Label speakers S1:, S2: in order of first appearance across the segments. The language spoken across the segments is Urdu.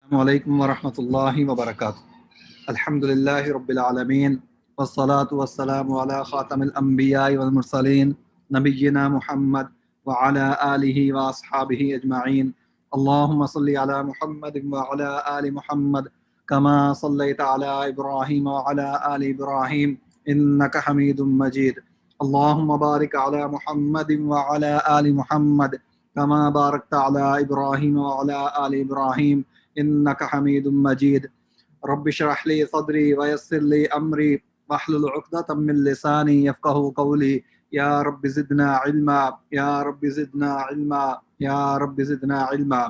S1: السلام علیکم ورحمۃ اللہ وبرکاتہ. الحمد للہ رب العالمین والصلاة والسلام علی خاتم الانبیاء والمرسلین نبینا محمد وعلی آلہ واصحابہ اجمعین. اللہم صلی علی محمد وعلی آل محمد کما صلیت علی ابراہیم وعلی آل ابراہیم انک حمید مجید. اللہم بارک علی محمد وعلی آل محمد کما بارکت علی ابراہیم وعلی آل ابراہیم انک حمید مجید. رب اشرح لی صدری ویسر لی امری واحلل عقدۃ من لسانی یفقہوا قولی. یا رب زدنا علما یا رب زدنا علما یا رب زدنا علما.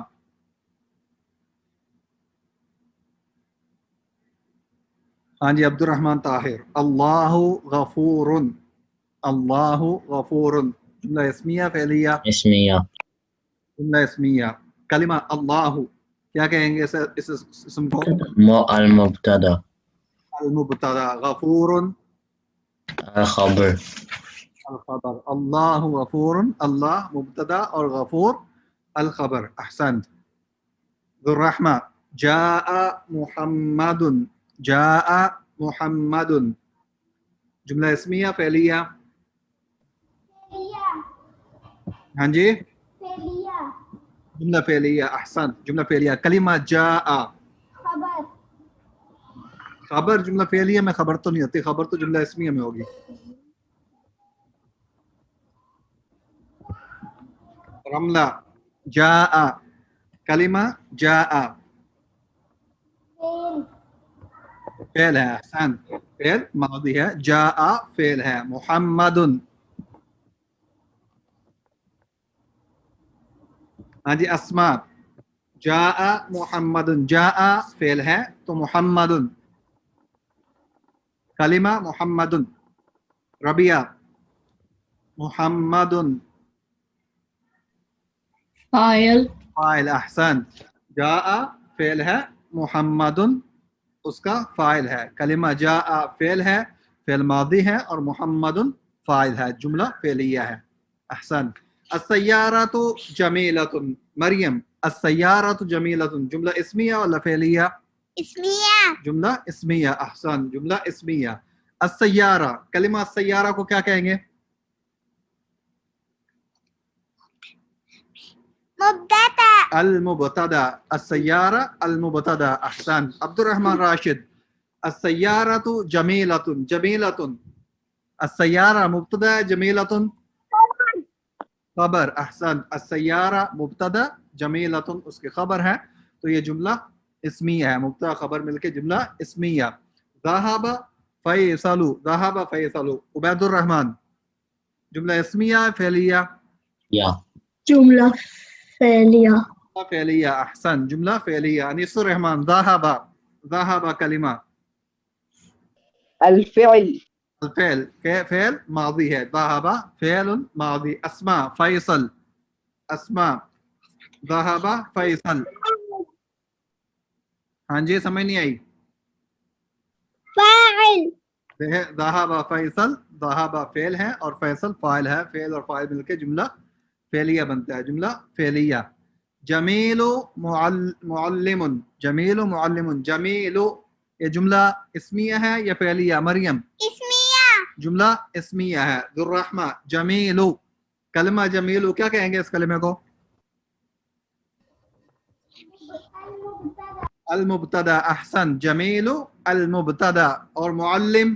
S1: ہاں جی، عبد الرحمن طاہر. اللہ غفور، اللہ غفور جملہ اسمیہ فعلیہ؟
S2: اسمیہ.
S1: جملہ اسمیہ. کلمہ اللہ کیا کہیں گے اس اسم کو؟
S2: المبتدا.
S1: المبتدا. غفور
S2: الخبر.
S1: الخبر. اللہ غفور، اللہ مبتدا اور غفور الخبر. احسنت. ذو الرحمہ. جاء محمد، جاء محمد جملہ اسمیہ فعلیہ؟ ہاں جی، جملہ فعلیہ. احسن، جملہ فعلیہ. کلمہ جاء خبر جملہ فعلیہ میں خبر تو نہیں ہوتی، خبر تو جملہ اسمیہ میں ہوگی. رملہ. جاء کلمہ جاء فعل ہے. احسن، فعل ماضی ہے. جاء فعل ہے. محمد. ہاں جی، اسماء. جاء محمد، جاء فعل ہے تو محمد کلمہ محمد. ربیہ. محمد
S3: فاعل.
S1: فاعل. احسن. جاء فعل ہے، محمد اس کا فاعل ہے. کلمہ جاء فعل ہے، فعل ماضی ہے، اور محمد فاعل ہے، جملہ فعلیہ ہے. احسن. السیارۃ جمیلۃ. مریم. السیارۃ جمیلۃ جملہ اسمیہ ولا فعلیہ؟
S4: اسمیہ.
S1: جملہ اسمیہ. احسن، جملہ اسمیہ. السیارہ کلمہ السیارہ کو کیا کہیں گے؟
S4: مبتدا.
S1: المبتدا. السیارہ المبتدا. احسن. عبد الرحمن راشد. السیارۃ جمیلۃ. جمیلۃ السیارہ مبتدا، جمیلۃ خبر. احسن. السیارہ مبتدا، جمیلۃ اس کے خبر ہے، تو یہ جملہ اسمیہ ہے. مبتدا خبر مل کے جملہ اسمیہ. ذهب فیصل. ذهب فیصل. عبید الرحمن جملہ اسمیہ فعلیہ؟
S2: یا.
S3: جملہ فعلیہ.
S1: فعلیہ. احسن، جملہ فعلیہ. انیس الرحمن. ذهب. ذهب کلمہ
S5: الفعل.
S1: الفعل فعل ماضی ہے. ذهب فعل ماضی. اسماء. فیصل. اسماء. ذهب فیصل. ہاں جی، سمجھ نہیں آئی؟
S4: فاعل.
S1: ذهب فیصل. ذهب فعل ہے اور فیصل فاعل ہے. فعل اور فاعل مل کے جملہ فعلیہ بنتا ہے، جملہ فعلیہ. جمیل معلم. جمیل معلم. جمیل یہ جملہ اسمیہ ہے یا فعلیہ؟ مریم.
S4: اسمیہ.
S1: جملہ اسمیہ ہے. ذو الرحمہ. جمیل کلمہ جمیل کیا کہیں گے اس کلمے کو؟ المبتدا. احسن. جمیل المبتدا. اور معلم؟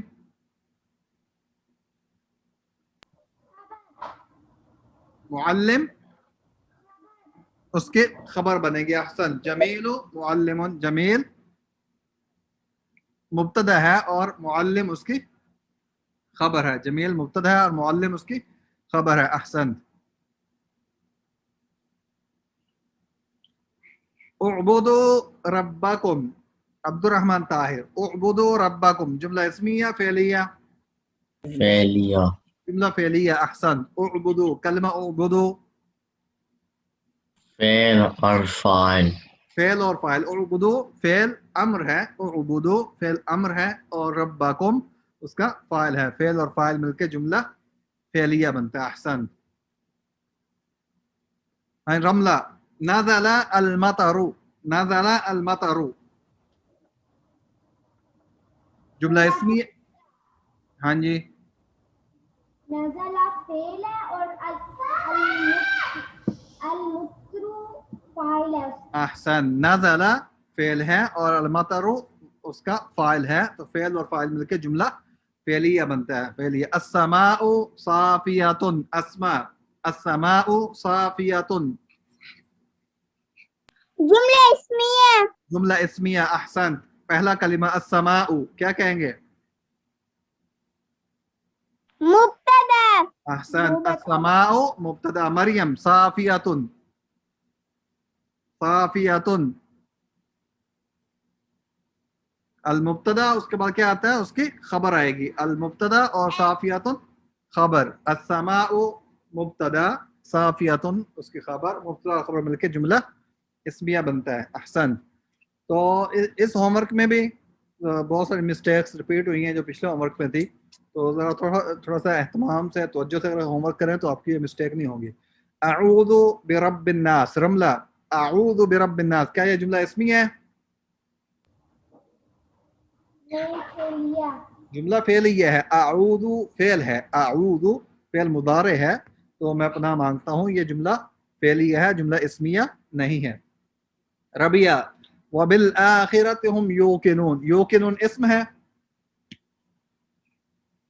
S1: معلم اس کے خبر بنے گی. احسن. جمیل معلم. جمیل مبتدا ہے اور معلم اس کی خبر ہے. جمیل مبتدا ہے اور معلم اس کی خبر ہے. احسن. اعبدوا ربکم. عبد الرحمن طاہر. اعبدوا ربکم جملہ اسمیہ فعلیہ؟
S2: فعلیہ.
S1: جملہ فعلیہ. احسن. اعبدوا کلمہ اعبدوا
S2: فعل اور فاعل.
S1: فعل اور فاعل. اعبدوا فعل امر ہے، اعبدوا فعل امر ہے، اور ربکم اس کا فاعل ہے. فعل اور فاعل مل کے جملہ فعلیہ بنتا ہے. احسن. رملہ. نزل المطر. نزل المطر. جملہ اسمی. ہاں جی
S3: نزل فعل ہے اور المطر فاعل ہے.
S1: احسن. نزل فعل ہے اور المطر اس کا فاعل ہے، تو فعل اور فاعل مل کے جملہ فعلیہ بنتا ہے. فعلیہ. السماء صافیۃ. اسماء. السماء صافیۃ.
S4: جملہ اسمیہ.
S1: جملہ اسمیہ. احسن. پہلا کلمہ السماء کیا کہیں گے؟
S4: مبتدا.
S1: احسن. السماء مبتدا. مریم صافیۃ. صافیۃ. المبتدا اس کے بعد کیا آتا ہے؟ اس کی خبر آئے گی. المبتدا اور صافیۃ خبر. السماء مبتدا، صافیۃ اس کی خبر، مبتدا اور خبر مل کے جملہ اسمیہ بنتا ہے. احسن. تو اس ہوم ورک میں بھی بہت ساری مسٹیکس ریپیٹ ہوئی ہیں جو پچھلے ہوم ورک میں تھی، تو ذرا تھوڑا سا اہتمام سے توجہ سے اگر ہوم ورک کریں تو آپ کی یہ مسٹیک نہیں ہوگی. اعوذ برب الناس. رملہ اعوذ برب الناس، کیا یہ جملہ اسمیہ ہے؟ جملہ فعلیہ ہے. اعوذ فعل ہے. اعوذ فعل مضارع ہے، تو میں پناہ مانگتا ہوں، یہ جملہ فعلیہ ہے، جملہ اسمیہ نہیں ہے. ربیہ وبالآخرۃ ہم یوقنون. یوقنون اسم ہے؟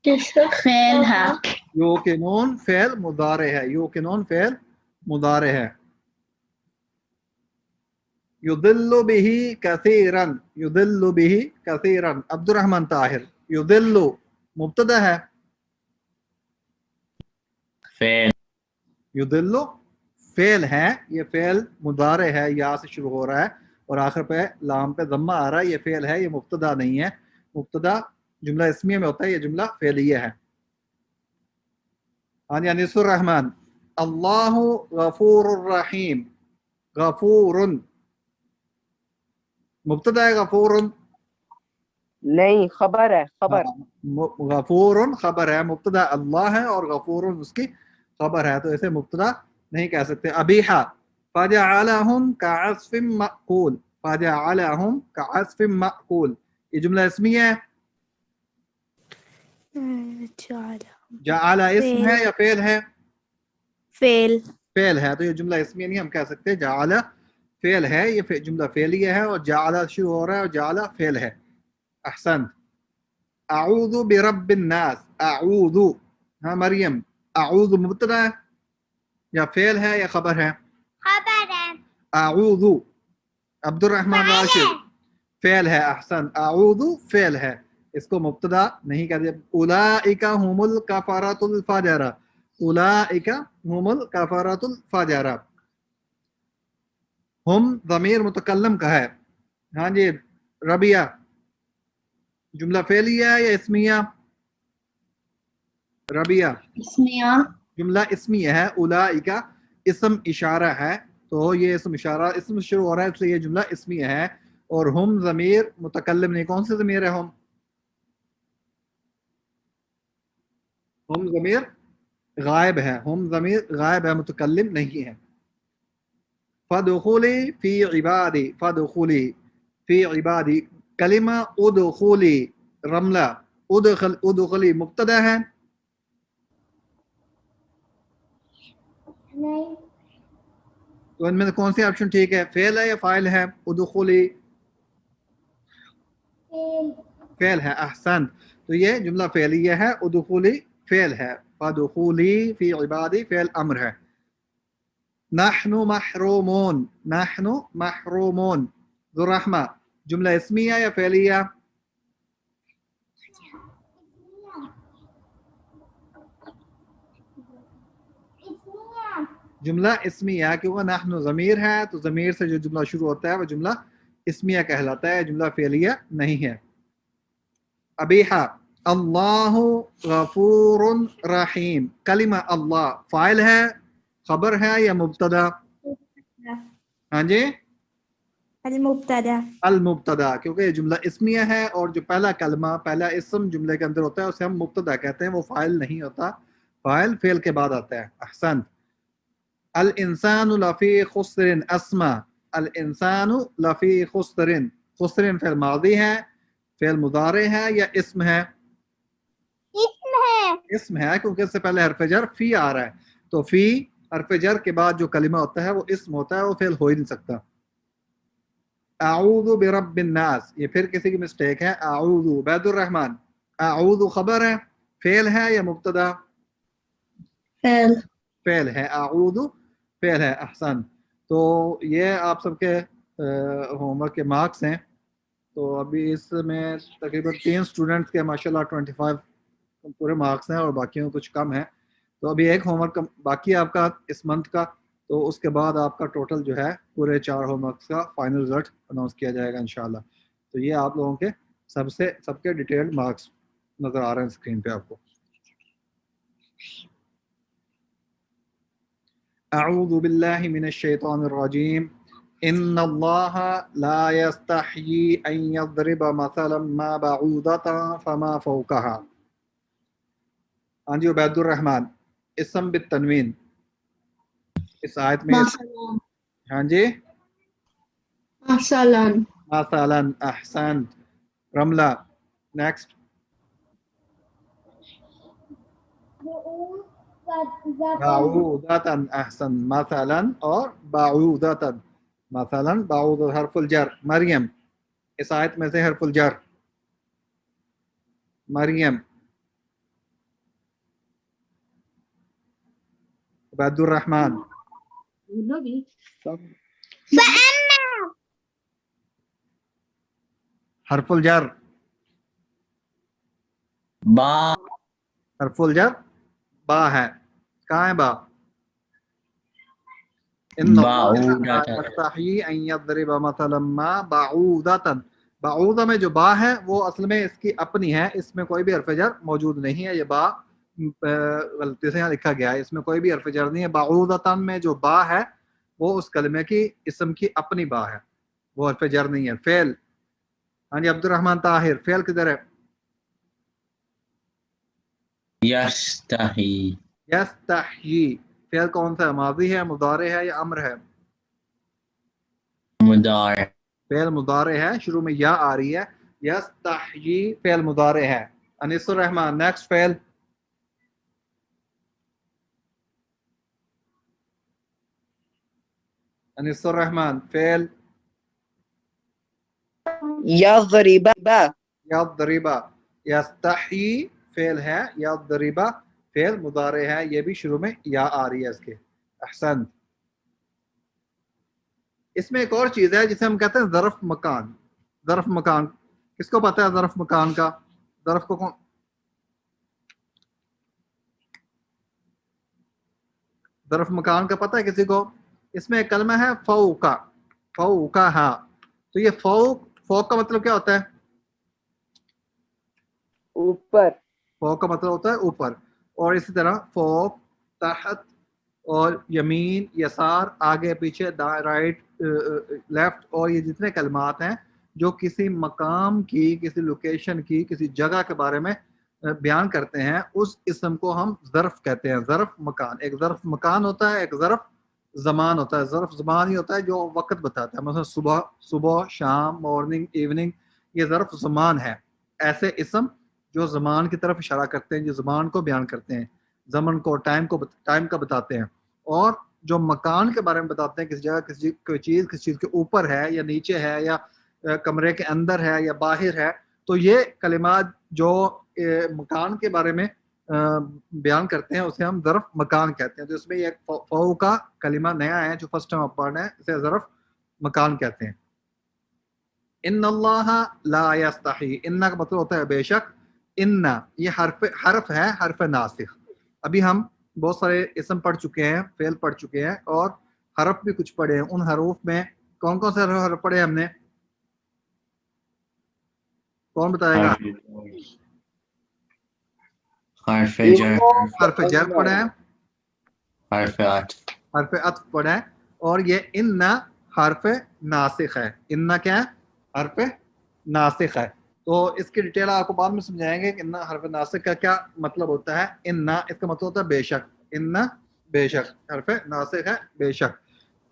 S3: فعل ہے.
S1: یوقنون فعل مضارع ہے. یوقنون فعل مضارع ہے. یضل بہ کثیرا. یضل بہ کثیرا. عبد الرحمن طاہر. یضل مبتدا ہے.
S2: فعل.
S1: یضل فعل ہے، یہ فعل مضارع ہے، یا سے شروع ہو رہا ہے اور آخر پہ لام پہ ضمہ آ رہا ہے. یہ فعل ہے، یہ مبتدا نہیں ہے. مبتدا جملہ اسمیہ میں ہوتا ہے، یہ جملہ فعلیہ ہے. ہاں جی انیس الرحمن. اللہ غفور الرحیم. غفور مبتدا ہے. غفور
S5: نہیں، خبر ہے. خبر.
S1: غفور خبر ہے. مبتدا اللہ ہے اور غفور اس کی خبر ہے، تو اسے مبتدا نہیں کہہ سکتے. ابیحا فجعلہم کعصف مأکول. فجعلہم کعصف مأکول، یہ جملہ اسمیہ ہے. جعل اسم ہے یا فعل ہے؟
S3: فعل.
S1: فعل ہے، تو یہ جملہ اسمیہ نہیں ہم کہہ سکتے. جعل فعل ہے، یہ جملہ فعلیہ ہے، اور جعل شروع ہو رہا ہے اور جعل فعل ہے. احسن. اعوذ برب الناس. اعوذ. ہاں مریم، اعوذ مبتدا ہے یا فعل ہے یا خبر ہے؟
S4: خبر ہے.
S1: اعوذ. عبد الرحمن راشد فعل ہے. احسن. اعوذ فعل ہے، اس کو مبتدا نہیں کہتے. اولئک هم الکفرۃ الفجرہ. اولئک هم الکفرۃ الفجرہ. ہم ضمیر متکلم کا ہے. ہاں جی ربیہ، جملہ فعلیہ ہے یا اسمیہ؟ ربیہ
S3: اسمیہ.
S1: جملہ اسمیہ ہے. اولئک اسم اشارہ ہے، تو یہ اسم اشارہ اسم شروع ہو رہا ہے، اس لیے یہ جملہ اسمیہ ہے. اور ہم ضمیر متکلم نہیں. کون سے ضمیر ہے؟ ہم ضمیر غائب ہے. ہم ضمیر غائب ہے، متکلم نہیں ہے. فادخلی فی عبادی. فادخلی فی عبادی. کلمہ ادخلی. رملہ ادخلی مبتدا ہے.
S3: نہیں.
S1: تو ان میں کون سی آپشن ٹھیک ہے؟ فعل ہے یا فاعل ہے؟ ادخلی فعل ہے. احسن. تو یہ جملہ فعلیہ ہے. ادخلی فعل ہے. فادخلی فی عبادی فعل امر ہے. نحن محرومون. نحن محرومون. ذو الرحمہ جملہ اسمیہ یا فعلیہ؟ جملہ اسمیہ، کیونکہ نحن ضمیر ہے، تو ضمیر سے جو جملہ شروع ہوتا ہے وہ جملہ اسمیہ کہلاتا ہے، جملہ فعلیہ نہیں ہے. ابیحا اللہ غفور رحیم. کلمہ اللہ فاعل ہے، خبر ہے یا مبتدا؟ ہاں جی
S3: المبتدا.
S1: المبتدا، کیونکہ یہ جملہ اسمیہ ہے اور جو پہلا کلمہ پہلا اسم جملے کے اندر ہوتا ہے اسے ہم مبتدا کہتے ہیں، وہ فاعل نہیں ہوتا، فاعل فعل کے بعد آتا ہے. احسن. الانسان لفی خسر. اسما الانسان لفی خسرن، خسرن فعل ماضی ہے، فعل مضارع ہے یا اسم ہے؟
S4: اسم ہے.
S1: اسم ہے کیونکہ اس سے پہلے حرف جر فی آ رہا ہے، تو فی حرف جر کے بعد جو کلمہ ہوتا ہے وہ اسم ہوتا ہے، وہ فعل ہو ہی نہیں سکتا. اعوذ برب الناس، یہ پھر کسی کی مسٹیک ہے. اعوذ، عبید الرحمن، اعوذ خبر ہے، فعل ہے یا مبتدا؟
S3: فعل.
S1: فعل ہے. اعوذ فعل ہے. احسن. تو یہ آپ سب کے ہوم ورک کے مارکس ہیں. تو ابھی اس میں تقریباً 3 اسٹوڈنٹس کے ماشاءاللہ 25 پورے مارکس ہیں اور باقیوں کچھ کم ہیں. تو ابھی ایک ہوم ورک باقی ہے آپ کا اس منتھ کا، تو اس کے بعد آپ کا ٹوٹل جو ہے پورے 4 ہوم ورکس کا فائنل رزلٹ اناؤنس کیا جائے گا انشاءاللہ. تو یہ آپ لوگوں کے سب کے ڈیٹیلڈ مارکس نظر آ رہے ہیں اسکرین پہ آپ کو. اعوذ باللہ من الشیطان الرجیم. ان اللہ لا یستحیی ان یضرب مثلا ما بعوضۃ فما فوقها. ہاں جی عبید الرحمن، اسم بالتنوین اس آیت میں. ہاں جی مثلا. احسن. رملہ نیکسٹ. بعوضۃ. احسن. مثلا اور بعوضۃ. مثلا بعوض حرف الجر. مریم، اس آیت میں سے حرف الجر. مریم. عبید الرحمن. حرف الجر.
S2: با.
S1: حرف الجر با ہے. کہاں ہے با؟ ان اللہ لا یستحیی ان یضرب مثلا ما بعوضۃ. بعوضہ میں جو با ہے وہ اصل میں اس کی اپنی ہے، اس میں کوئی بھی حرف جر موجود نہیں ہے. یہ با غلطی سے یہاں لکھا گیا ہے، اس میں کوئی بھی حرف جر نہیں ہے. بعوضۃ میں جو با ہے وہ اس کلمے کی اسم کی اپنی با ہے، وہ حرف جر نہیں ہے. فعل. ہاں جی عبد الرحمن طاہر، فعل کدھر ہے؟
S2: یستحی.
S1: یستحیی. فعل کون سا ہے؟ ماضی ہے، مضارع ہے یا امر ہے؟
S2: مضارع.
S1: فعل مضارع ہے، شروع میں یا آ رہی ہے. یستحیی فعل مضارع ہے. انیس الرحمن نیکسٹ فعل. انیس الرحمن فعل.
S5: یضرب.
S1: یضرب. یستحیی فعل ہے، یضرب فعل مضارع ہے، یہ بھی شروع میں یا آ رہی ہے اس کے. احسن. اس میں ایک اور چیز ہے جسے ہم کہتے ہیں ظرف مکان. ظرف مکان کس کو پتہ ہے؟ ظرف مکان کا ظرف کو کون؟ ظرف مکان کا پتہ ہے کسی کو؟ اس میں ایک کلمہ ہے فوقا. فوقا ہا. تو یہ فوق کا مطلب کیا ہوتا ہے؟
S5: اوپر.
S1: فوق کا مطلب ہوتا ہے اوپر. اور اسی طرح فوق، تحت اور یمین، یسار، آگے پیچھے، رائٹ، لیفٹ، اور یہ جتنے کلمات ہیں جو کسی مقام کی، کسی لوکیشن کی، کسی جگہ کے بارے میں بیان کرتے ہیں، اس اسم کو ہم ظرف کہتے ہیں. ظرف مکان. ایک ظرف مکان ہوتا ہے، ایک ظرف زمان ہوتا ہے. ظرف زمان ہی ہوتا ہے جو وقت بتاتا ہے، مثلا صبح، شام، مارننگ، ایوننگ، یہ ظرف زمان ہے. ایسے اسم جو زمان کی طرف اشارہ کرتے ہیں، جو زمان کو بیان کرتے ہیں، زمن کو، ٹائم کا بتاتے ہیں. اور جو مکان کے بارے میں بتاتے ہیں، کس جگہ کوئی چیز کس چیز کے اوپر ہے یا نیچے ہے یا کمرے کے اندر ہے یا باہر ہے. تو یہ کلمات جو مکان کے بارے میں بیان کرتے ہیں اسے ہم ظرف مکان کہتے ہیں. تو اس میں یہ فو کا کلمہ نیا ہے جو فرسٹ ٹائم آپ پڑھ رہے ہیں، اسے ظرف مکان کہتے ہیں. ان اللہ لا یستحی. ان کا مطلب ہوتا ہے بے شک. ان یہ حرف ہے، حرف ناسخ. ابھی ہم بہت سارے اسم پڑھ چکے ہیں، فعل پڑھ چکے ہیں، اور حرف بھی کچھ پڑھے ہیں. ان حروف میں کون کون سے حرف پڑھے ہم نے؟ کون بتائے گا؟
S2: حرف جر.
S1: حرف جر پڑھا ہے،
S2: حرف عطف.
S1: حرف عطف پڑھا ہے، اور یہ ان حرف ناسخ ہے. ان کیا ہے؟ حرف ناسخ ہے. تو اس کی ڈیٹیل آپ کو بعد میں سمجھائیں گے کہ ان حرف ناسخ کا کیا مطلب ہوتا ہے. ان اس کا مطلب ہوتا ہے بے شک. ان بے شک، حرف ناسخ ہے بے شک.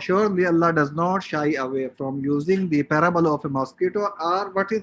S1: surely Allah does not shy away from using the parable of a mosquito or what is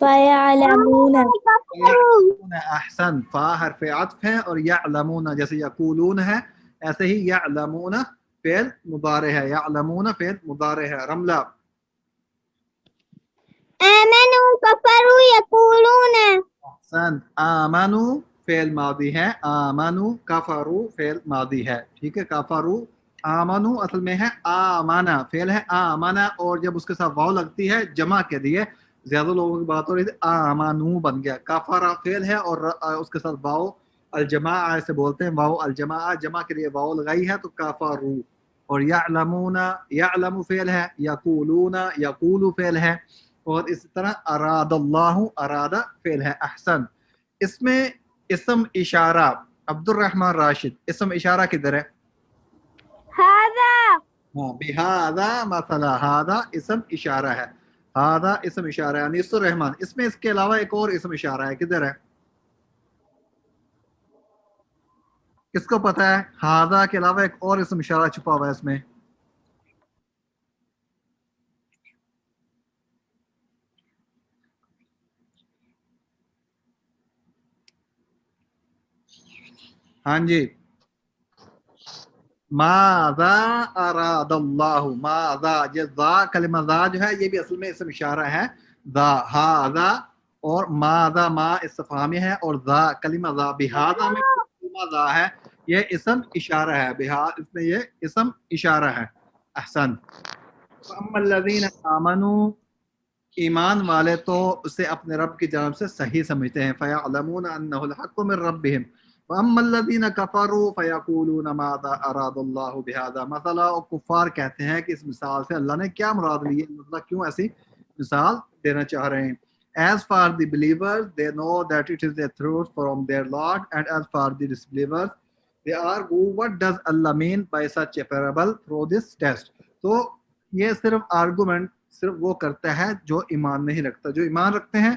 S3: فَيَعْلَمُونَ
S1: احسن، فا حرف عطف ہے اور یعلمون جیسے یقولون ہے ایسے ہی یعلمون فعل مضارع ہے، یعلمون فعل مضارع ہے۔ رملہ
S4: آمنوا كفروا يقولون
S1: احسن، آمنو فعل ماضی ہے، آمنو کفرو فعل ماضی ہے، ٹھیک ہے۔ کفرو آمنو اصل میں ہے آمنا فعل ہے آمنا، اور جب اس کے ساتھ واو لگتی ہے جمع کے لیے، زیادہ لوگوں کی بات ہو رہی تھی، آمنو بن گیا۔ کفرا فعل ہے اور اس کے ساتھ واو الجماع سے بولتے ہیں، واو الجماع جمع کے لیے واو لگائی ہے تو کفرو۔ اور یعلمون یعلم فعل ہے، یقولون یقول فعل ہے، اور اسی طرح اراد اللہ اراد فعل ہے۔ احسن، اس میں اسم اشارہ عبد الرحمن راشد، اسم اشارہ کدھر ہے؟
S4: هذا
S1: ہاں، بہذا مثلا، ہذا اسم اشارہ ہے، ہذا اسم اشارہ ہے۔ انیس الرحمن، اس میں اس کے علاوہ ایک اور اسم اشارہ ہے، کدھر ہے؟ کس کو پتا ہے؟ ہذا کے علاوہ ایک اور اسم اشارہ چھپا ہوا ہے اس میں۔ ہاں جی، ماذا اراد اللہ، ماذا، یہ ذا کلمہ ذا جو ہے یہ بھی اصل میں اسم اشارہ ہے، ذا ہذا، اور ماذا ما استفہامی ہے، اور ذا کلمہ ذا، بہذا میں کلمہ ذا ہے، یہ اسم اشارہ ہے، اس میں یہ اسم اشارہ ہے۔ احسن، فاما الذین آمنوا، ایمان والے تو اسے اپنے رب کی جانب سے صحیح سمجھتے ہیں، فیعلمون انہ الحق من ربہم، وَأَمَّا الَّذِينَ كَفَرُوا فَيَقُولُونَ مَاذَا أَرَادَ اللَّهُ بِهَذَا مثلا، اور کفار کہتے ہیں کہ اس مثال سے اللہ نے کیا مراد لی ہے، مطلب کیوں ایسی مثال دینا چاہ رہے ہیں۔ As for the believers, they know that it is the truth from their Lord, and as for the disbelievers, they argue what does Allah mean by such a parable through this test. تو یہ صرف آرگومنٹ صرف وہ کرتا ہے جو ایمان نہیں رکھتا، جو ایمان رکھتے ہیں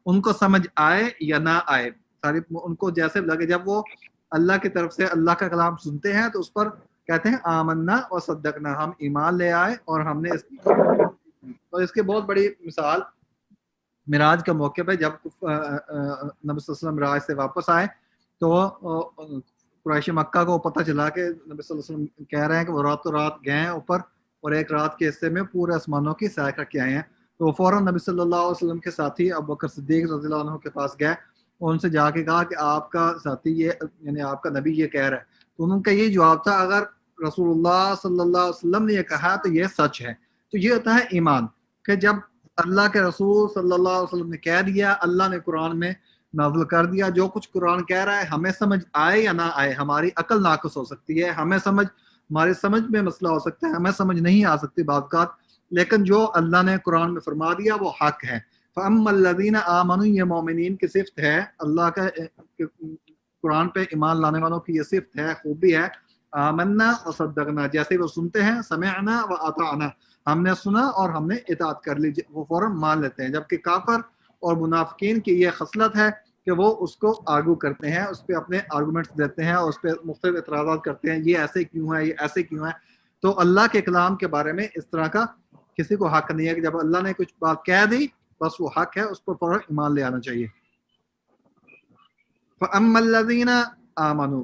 S1: ان کو سمجھ آئے یا نہ آئے، ان کو جیسے لگے، جب وہ اللہ کی طرف سے اللہ کا کلام سنتے ہیں تو اس پر کہتے ہیں آمنا و صدقنا، ہم ایمان لے آئے اور ہم نے تو اس کی بہت بڑی مثال معراج کا موقع پہ جب نبی صلی اللہ علیہ وسلم معراج سے واپس آئے تو قریش مکہ کو پتہ چلا کہ نبی صلی اللہ علیہ وسلم کہہ رہے ہیں کہ وہ راتوں رات گئے ہیں اوپر اور ایک رات کے حصے میں پورے آسمانوں کی سیر کر کے آئے ہیں، تو فوراً نبی صلی اللہ علیہ وسلم کے ساتھی ابوبکر صدیق رضی اللہ عنہ کے پاس گئے، ان سے جا کے کہا کہ آپ کا ساتھی یہ یعنی آپ کا نبی یہ کہہ رہا ہے، تو انہوں کا یہ جواب تھا اگر رسول اللہ صلی اللہ علیہ وسلم نے یہ کہا تو یہ سچ ہے۔ تو یہ ہوتا ہے ایمان، کہ جب اللہ کے رسول صلی اللہ علیہ وسلم نے کہہ دیا، اللہ نے قرآن میں نازل کر دیا، جو کچھ قرآن کہہ رہا ہے ہمیں سمجھ آئے یا نہ آئے، ہماری عقل ناقص ہو سکتی ہے، ہماری سمجھ میں مسئلہ ہو سکتا ہے، ہمیں سمجھ نہیں آ سکتی بات، لیکن جو اللہ نے قرآن میں فرما دیا وہ حق ہے۔ فَأَمَّا الَّذِينَ آمَنُوا، یہ مومنین کی صفت ہے، اللہ کا قرآن پہ ایمان لانے والوں کی یہ صفت ہے، خوبی ہے، آمنا و صدقنا، جیسے وہ سنتے ہیں سمعنا و اطعنا، ہم نے سنا اور ہم نے اطاعت کر لی، وہ فوراً مان لیتے ہیں۔ جبکہ کافر اور منافقین کی یہ خصلت ہے کہ وہ اس کو آرگو کرتے ہیں، اس پہ اپنے آرگومنٹس دیتے ہیں اور اس پہ مختلف اعتراضات کرتے ہیں، یہ ایسے کیوں ہے، یہ ایسے کیوں ہے۔ تو اللہ کے کلام کے بارے میں اس طرح کا کسی کو حق نہیں ہے کہ جب اللہ نے کچھ بات کہہ دی بس وہ حق ہے، اس پر فوراً ایمان لے آنا چاہیے۔ فَأَمَّا الَّذِينَ آمَنُوا،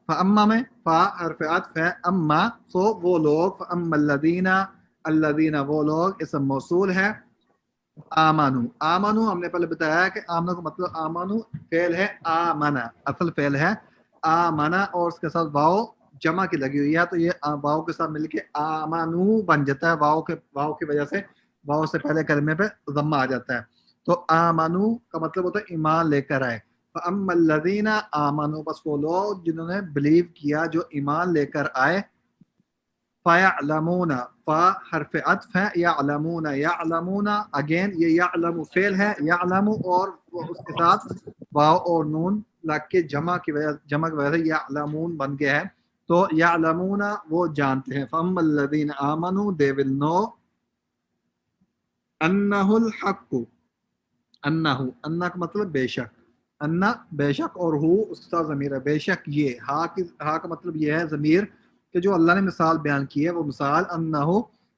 S1: فَأَمَّا میں فا حرف عطف ہے، اما سو وہ لوگ، فَأَمَّا الَّذِينَ وہ لوگ، اسم موصول ہے، آمنو ہم نے پہلے بتایا کہ آمنو کا مطلب آمنو فعل ہے آمنا، اصل فعل ہے آمنا، اور اس کے ساتھ واو جمع کی لگی ہوئی ہے تو یہ واو کے ساتھ مل کے آمنو بن جاتا ہے، واو کی وجہ سے واو سے پہلے کلمے پہ ضمہ آ جاتا ہے، تو آمنو کا مطلب ہوتا ہے ایمان لے کر آئے۔ فَأَمَّا الَّذِينَ آمَنُوا، بس وہ لوگ جنہوں نے بلیو کیا، جو ایمان لے کر آئے، فَيَعْلَمُونَ، فا حرف عطف ہے، یعلمون یعلمون، اگین یہ یعلم فعل ہے، یعلم اور اس کے ساتھ واو اور نون لگ کے جمع کی وجہ سے یعلمون بن گیا ہے، تو یعلمون وہ جانتے ہیں۔ فَأَمَّا الَّذِينَ آمَنُوا they will know انہ الحق، انہ کا مطلب بے شک، انہ بے شک، اور ہو اس کے ساتھ ضمیر ہے، بے شک یہ، ہا کا مطلب یہ ہے ضمیر کہ جو اللہ نے مثال بیان کی ہے وہ مثال انہ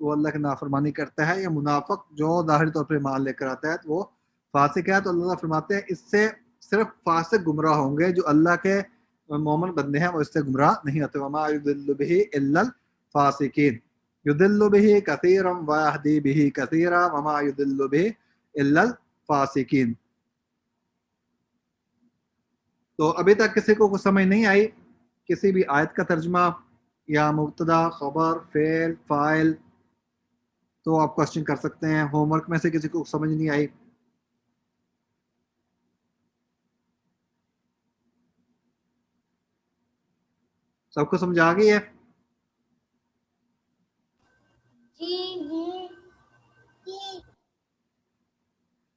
S1: وہ اللہ کی نافرمانی کرتا ہے، یا منافق جو ظاہری طور پر ایمان لے کر آتا ہے تو وہ فاسق ہے. تو اللہ فرماتے ہیں اس سے صرف فاسق گمراہ ہوں گے، جو اللہ کے مومن بندے ہیں وہ اس سے گمراہ نہیں ہوتے. وما یضل به الا الفاسقین یضل به کثیرا ویہدی به کثیرا وما یضل به الا الفاسقین. تو ابھی تک کسی کو کچھ سمجھ نہیں آئی کسی بھی آیت کا ترجمہ یا مبتدا، خبر، فعل، فاعل، تو آپ کوشچن کر سکتے ہیں. ہوم ورک میں سے کسی کو سمجھ نہیں آئی؟ سب کو سمجھ آ گئی ہے؟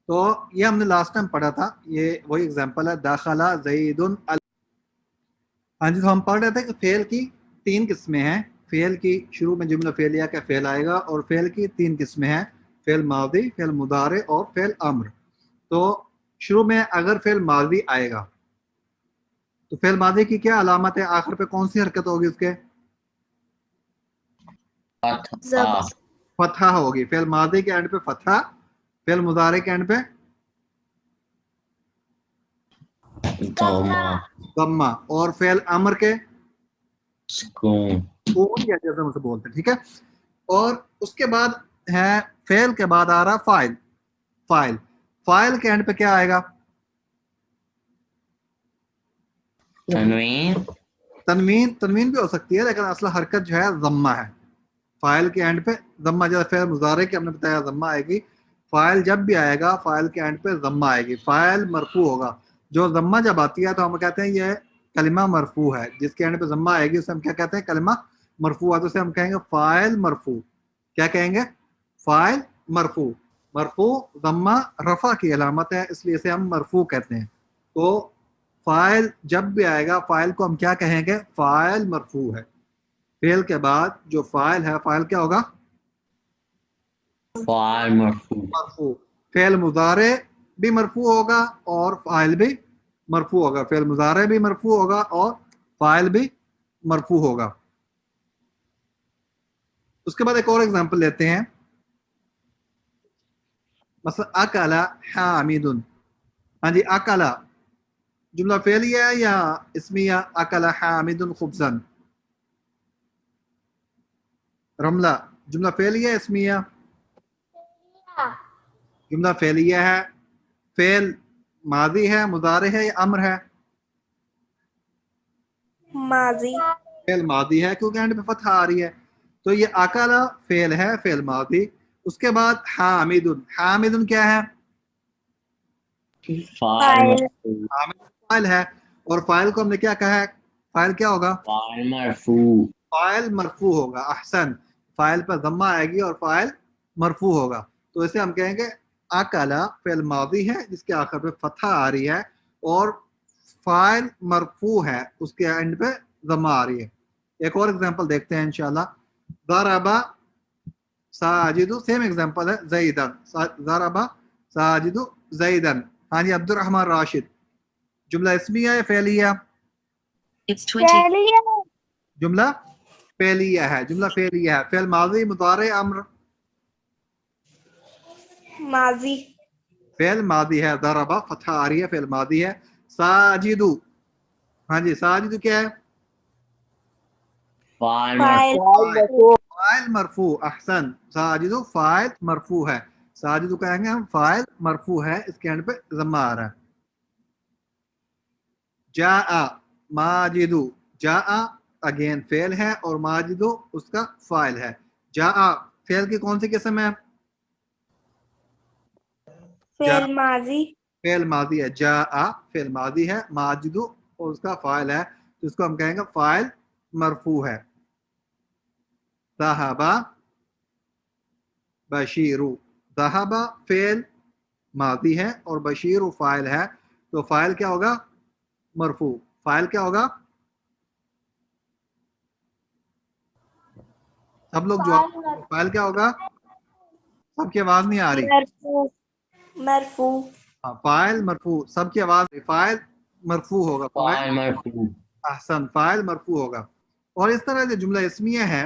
S1: تو یہ ہم نے لاسٹ ٹائم پڑھا تھا، یہ وہی اگزامپل ہے، داخلہ زید. ہاں جی، تو ہم پڑھ رہے تھے کہ فعل کی 3 قسمیں ہیں. فعل کی شروع میں جملہ فعلیہ کا فعل آئے گا، اور فعل کی 3 قسمیں ہیں، فعل ماضی، فعل مضارع اور فعل امر. تو شروع میں اگر فعل ماضی آئے گا تو فعل ماضی کی کیا علامت ہے؟ آخر پہ کون سی حرکت ہوگی؟ اس کے فتحہ ہوگی. فعل ماضی کے اینڈ پہ فتحہ، فعل مضارع کے اینڈ پہ ضمہ، اور فعل امر کے
S2: سکون.
S1: کون یا جزم سے بولتے ہیں. ٹھیک ہے. اور اس کے بعد ہے فعل کے بعد آ رہا فاعل. فاعل کے اینڈ پہ کیا آئے گا؟ تنوین بھی ہو سکتی ہے، لیکن اصل حرکت جو ہے ضمہ ہے. فاعل کے اینڈ پہ ضمہ، جیسے فعل مضارع کے ہم نے بتایا ضمہ آئے گی. فاعل جب بھی آئے گا فاعل کے اینڈ پہ ضمہ آئے گی. فاعل مرفوع ہوگا. جو ضمہ جب آتی ہے تو ہم کہتے ہیں یہ کلمہ مرفوع ہے. جس کے اینڈ پہ ضمہ آئے گی اسے ہم کیا کہتے ہیں؟ کلمہ مرفوع. تو اسے ہم کہیں گے فاعل مرفوع. کیا کہیں گے؟ فاعل مرفوع. مرفوع ضمہ رفع کی علامت ہے، اس لیے اسے ہم مرفوع کہتے ہیں. تو فاعل جب بھی آئے گا فاعل کو ہم کیا کہیں گے؟ فاعل مرفوع ہے. فعل کے بعد جو فاعل ہے، فاعل کیا ہوگا؟
S2: فاعل مرفوع.
S1: فعل مضارع بھی مرفوع ہوگا اور فاعل بھی مرفوع ہوگا. فعل مضارع بھی مرفوع ہوگا اور فاعل بھی مرفوع ہوگا. اس کے بعد ایک اور ایگزامپل لیتے ہیں. مثلا اکل حامد. ہاں جی، اکل جملہ فعلیہ ہے یا اسمیہ؟ اکل حامد خبزا. رملہ جملہ فعلیہ ہے اسمیہ؟ جملہ فعلیہ ہے. فعل ماضی ہے، مضارع ہے یا امر ہے؟
S6: ماضی.
S1: فعل ماضی ہے کیونکہ اینڈ پہ فتحہ آ رہی ہے. تو یہ اکلا فعل ہے، فعل ماضی. اس کے بعد حامد. حامد کیا ہے؟ فاعل ہے. اور فاعل کو ہم نے کیا کہا ہے؟ فاعل کیا ہوگا؟
S2: فاعل مرفوع.
S1: فاعل مرفوع ہوگا. احسن. فاعل پر ضمہ آئے گی اور فاعل مرفوع ہوگا. تو اسے ہم کہیں گے اکلا فعل ماضی ہے جس کے آخر پہ فتحہ آ رہی ہے اور فاعل مرفوع ہے، اس کے اینڈ پہ ضمہ آ رہی ہے. ایک اور ایگزامپل دیکھتے ہیں انشاءاللہ. ضرب ساجد، سیم ایگزامپل ہے. زیدن. ضرب ساجد زیدن. ہاں جی، عبد الرحمن راشد. جملہ اسمیہ ہے فعلیہ؟ جملہ فعلیہ ہے. جملہ فعلیہ ہے. فعل ماضی، مضارع، امر؟
S6: ماضی.
S1: فعل ماضی ہے. ضرب فتحہ آ رہی ہے، فعل ماضی ہے. ساجد. ہاں جی، ساجد کیا ہے؟
S2: فاعل
S1: فاعل مرفوع. احسن. ساجد فاعل مرفوع ہے. ساجد کہیں گے ہم فاعل مرفوع ہے، اس کے اینڈ پہ ضمہ آ رہا ہے. جاء ماجد. جاء اگین فعل ہے اور ماجد اس کا فاعل ہے. جاء فعل کی کون سی قسم ہے؟
S6: فعل ماضی.
S1: فعل ماضی ہے. جاء فعل ماضی ہے، ماجد اور اس کا فاعل ہے، تو اس کو ہم کہیں گے فاعل مرفوع ہے. ذهب بشیر. ذهب فعل ماضی ہے اور بشیر فاعل ہے، تو فاعل کیا ہوگا؟ مرفوع. فاعل کیا ہوگا؟ سب لوگ جو فاعل کیا ہوگا؟ سب کی آواز نہیں آ رہی.
S6: مرفوع.
S1: فاعل مرفوع. سب کی آواز. فاعل مرفوع ہوگا.
S2: فاعل مرفوع.
S1: احسن. فاعل مرفوع ہوگا. اور اس طرح جو جملہ اسمیہ ہے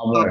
S2: خبر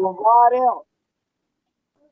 S5: مضارع